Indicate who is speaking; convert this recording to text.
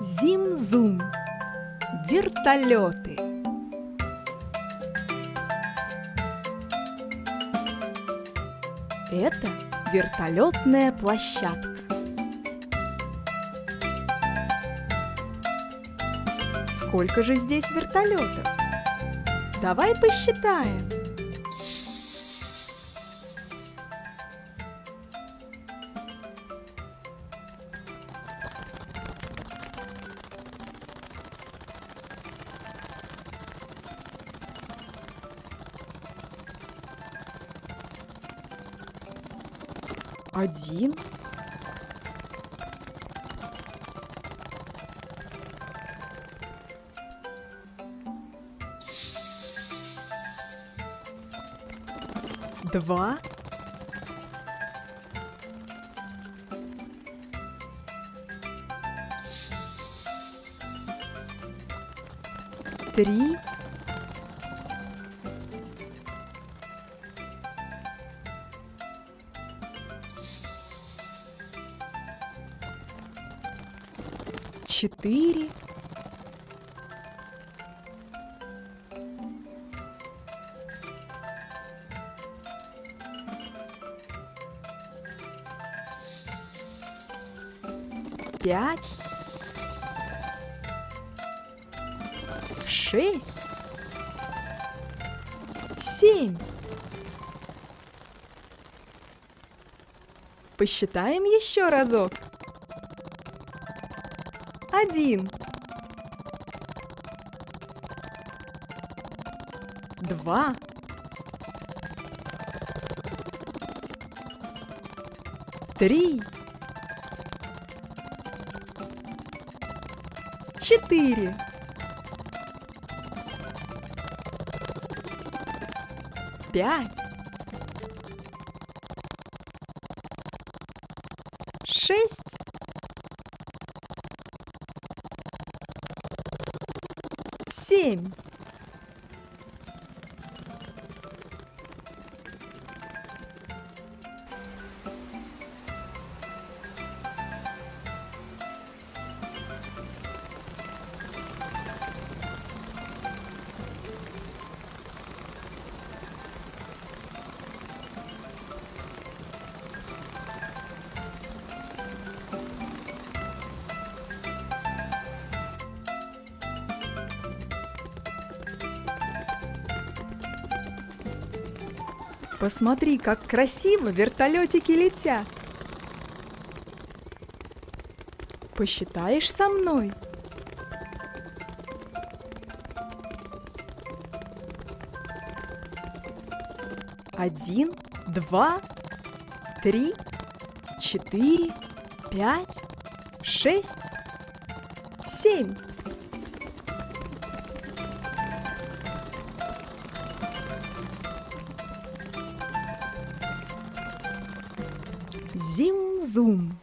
Speaker 1: Зим-зум. Вертолеты. Это вертолетная площадка. Сколько же здесь вертолетов? Давай посчитаем. Один. Два. Три. Четыре. Пять. Шесть. Семь. Посчитаем еще разок. Один. Два. Три. Четыре. Пять. Шесть. Семь. Посмотри, как красиво вертолетики летят. Посчитаешь со мной? Один, два, три, четыре, пять, шесть, семь. Зим-зум.